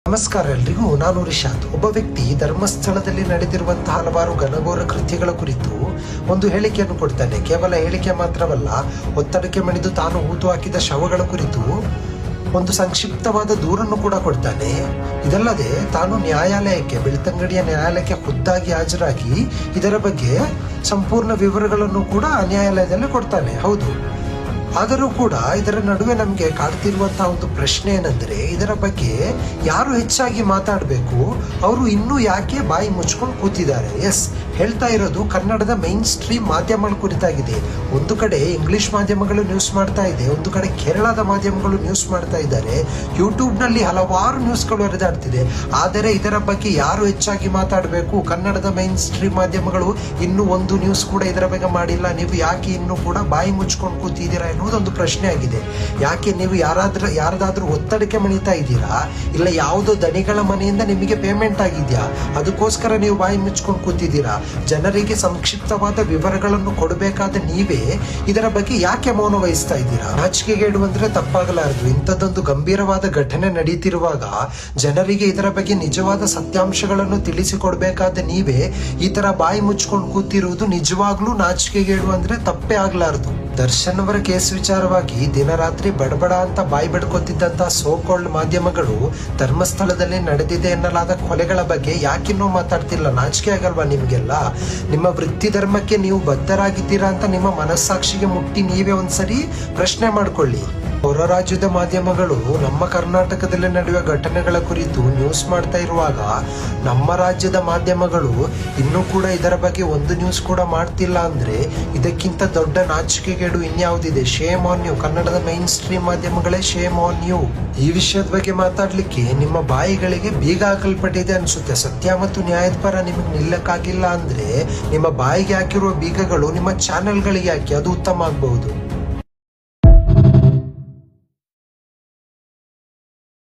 ನಮಸ್ಕಾರ ಎಲ್ರಿಗೂ. ನಾನು ರಿಷಾದ್. ಒಬ್ಬ ವ್ಯಕ್ತಿ ಧರ್ಮಸ್ಥಳದಲ್ಲಿ ನಡೆದಿರುವಂತಹ ಹಲವಾರು ಘನಘೋರ ಕೃತ್ಯಗಳ ಕುರಿತು ಒಂದು ಹೇಳಿಕೆಯನ್ನು ಕೊಡ್ತಾನೆ. ಕೇವಲ ಹೇಳಿಕೆ ಮಾತ್ರವಲ್ಲ, ಒತ್ತಡಕ್ಕೆ ಮಣಿದು ತಾನು ಹೂತು ಹಾಕಿದ ಶವಗಳ ಕುರಿತು ಒಂದು ಸಂಕ್ಷಿಪ್ತವಾದ ದೂರನ್ನು ಕೂಡ ಕೊಡ್ತಾನೆ. ಇದಲ್ಲದೆ ತಾನು ಬೆಳ್ತಂಗಡಿಯ ನ್ಯಾಯಾಲಯಕ್ಕೆ ಖುದ್ದಾಗಿ ಹಾಜರಾಗಿ ಇದರ ಬಗ್ಗೆ ಸಂಪೂರ್ಣ ವಿವರಗಳನ್ನು ಕೂಡ ನ್ಯಾಯಾಲಯದಲ್ಲಿ ಕೊಡ್ತಾನೆ. ಹೌದು, ಆದರೂ ಕೂಡ ಇದರ ನಡುವೆ ನಮಗೆ ಕಾಡ್ತಿರುವಂತಹ ಒಂದು ಪ್ರಶ್ನೆ ಏನಂದ್ರೆ, ಇದರ ಬಗ್ಗೆ ಯಾರು ಹೆಚ್ಚಾಗಿ ಮಾತಾಡಬೇಕು, ಅವರು ಇನ್ನೂ ಯಾಕೆ ಬಾಯಿ ಮುಚ್ಕೊಂಡು ಕೂತಿದ್ದಾರೆ? ಎಸ್, ಹೇಳ್ತಾ ಇರೋದು ಕನ್ನಡದ ಮೈನ್ ಸ್ಟ್ರೀಮ್ ಮಾಧ್ಯಮಗಳ ಕುರಿತಾಗಿದೆ. ಒಂದು ಕಡೆ ಇಂಗ್ಲಿಷ್ ಮಾಧ್ಯಮಗಳು ನ್ಯೂಸ್ ಮಾಡ್ತಾ ಇದೆ, ಒಂದು ಕಡೆ ಕೇರಳದ ಮಾಧ್ಯಮಗಳು ನ್ಯೂಸ್ ಮಾಡ್ತಾ ಇದ್ದಾರೆ, ಯೂಟ್ಯೂಬ್ ನಲ್ಲಿ ಹಲವಾರು ನ್ಯೂಸ್ಗಳು ಹರಿದಾಡ್ತಿದೆ. ಆದರೆ ಇದರ ಬಗ್ಗೆ ಯಾರು ಹೆಚ್ಚಾಗಿ ಮಾತಾಡಬೇಕು? ಕನ್ನಡದ ಮೈನ್ ಸ್ಟ್ರೀಮ್ ಮಾಧ್ಯಮಗಳು ಇನ್ನೂ ಒಂದು ನ್ಯೂಸ್ ಕೂಡ ಇದರ ಬಗ್ಗೆ ಮಾಡಿಲ್ಲ. ನೀವು ಯಾಕೆ ಇನ್ನೂ ಕೂಡ ಬಾಯಿ ಮುಚ್ಕೊಂಡು ಕೂತಿದ್ದೀರಾ ಎನ್ನುವುದೊಂದು ಪ್ರಶ್ನೆ ಆಗಿದೆ. ಯಾಕೆ ನೀವು ಯಾರದಾದ್ರೂ ಒತ್ತಡಕ್ಕೆ ಮಣಿತಾ ಇದ್ದೀರಾ? ಇಲ್ಲ ಯಾವುದೋ ದಣಿಗಳ ಮನೆಯಿಂದ ನಿಮಗೆ ಪೇಮೆಂಟ್ ಆಗಿದ್ಯಾ? ಅದಕ್ಕೋಸ್ಕರ ನೀವು ಬಾಯಿ ಮುಚ್ಕೊಂಡು ಕೂತಿದ್ದೀರಾ? ಜನರಿಗೆ ಸಂಕ್ಷಿಪ್ತವಾದ ವಿವರಗಳನ್ನು ಕೊಡಬೇಕಾದ ನೀವೇ ಇದರ ಬಗ್ಗೆ ಯಾಕೆ ಮೌನ ವಹಿಸ್ತಾ ಇದ್ದೀರಾ? ನಾಚಿಕೆಗೇಡು ಅಂದ್ರೆ ತಪ್ಪಾಗಲಾರದು. ಇಂಥದ್ದೊಂದು ಗಂಭೀರವಾದ ಘಟನೆ ನಡೀತಿರುವಾಗ ಜನರಿಗೆ ಇದರ ಬಗ್ಗೆ ನಿಜವಾದ ಸತ್ಯಾಂಶಗಳನ್ನು ತಿಳಿಸಿಕೊಡ್ಬೇಕಾದ ನೀವೇ ಈ ತರ ಬಾಯಿ ಮುಚ್ಕೊಂಡು ಕೂತಿರುವುದು ನಿಜವಾಗ್ಲೂ ನಾಚಿಕೆಗೇಡು ಅಂದ್ರೆ ತಪ್ಪೇ ಆಗ್ಲಾರದು. ದರ್ಶನ್ ಅವರ ಕೇಸ್ ವಿಚಾರವಾಗಿ ದಿನರಾತ್ರಿ ಬಡಬಡ ಅಂತ ಬಾಯಿ ಬಡ್ಕೊತಿದ್ದಂತಹ ಸೋಕಾಲ್ಡ್ ಮಾಧ್ಯಮಗಳು ಧರ್ಮಸ್ಥಳದಲ್ಲಿ ನಡೆದಿದೆ ಎನ್ನಲಾದ ಕೊಲೆಗಳ ಬಗ್ಗೆ ಯಾಕಿನ್ನೂ ಮಾತಾಡ್ತಿಲ್ಲ? ನಾಚಿಕೆ ಆಗಲ್ವಾ ನಿಮ್ಗೆಲ್ಲ? ನಿಮ್ಮ ವೃತ್ತಿ ಧರ್ಮಕ್ಕೆ ನೀವು ಬದ್ಧರಾಗಿದ್ದೀರಾ ಅಂತ ನಿಮ್ಮ ಮನಸ್ಸಾಕ್ಷಿಗೆ ಮುಟ್ಟಿ ನೀವೇ ಒಂದ್ಸರಿ ಪ್ರಶ್ನೆ ಮಾಡ್ಕೊಳ್ಳಿ. ಹೊರ ರಾಜ್ಯದ ಮಾಧ್ಯಮಗಳು ನಮ್ಮ ಕರ್ನಾಟಕದಲ್ಲಿ ನಡೆಯುವ ಘಟನೆಗಳ ಕುರಿತು ನ್ಯೂಸ್ ಮಾಡ್ತಾ ಇರುವಾಗ ನಮ್ಮ ರಾಜ್ಯದ ಮಾಧ್ಯಮಗಳು ಇನ್ನೂ ಕೂಡ ಇದರ ಬಗ್ಗೆ ಒಂದು ನ್ಯೂಸ್ ಕೂಡ ಮಾಡ್ತಿಲ್ಲ ಅಂದ್ರೆ ಇದಕ್ಕಿಂತ ದೊಡ್ಡ ನಾಚಿಕೆಗೇಡು ಇನ್ಯಾವುದಿದೆ? Shame on you. ಕನ್ನಡದ ಮೈನ್ ಸ್ಟ್ರೀಮ್ ಮಾಧ್ಯಮಗಳೇ ಶೇಮ್ ಆನ್ ಯು. ಈ ವಿಷಯದ ಬಗ್ಗೆ ಮಾತಾಡ್ಲಿಕ್ಕೆ ನಿಮ್ಮ ಬಾಯಿಗಳಿಗೆ ಬೀಗ ಹಾಕಲ್ಪಟ್ಟಿದೆ ಅನ್ಸುತ್ತೆ. ಸತ್ಯ ಮತ್ತು ನ್ಯಾಯದ ಪರ ನಿಮಗೆ ನಿಲ್ಲಕ್ಕಾಗಿಲ್ಲ ಅಂದ್ರೆ ನಿಮ್ಮ ಬಾಯಿಗೆ ಹಾಕಿರುವ ಬೀಗಗಳು ನಿಮ್ಮ ಚಾನೆಲ್ಗಳಿಗೆ ಹಾಕಿ, ಅದು ಉತ್ತಮ ಆಗಬಹುದು.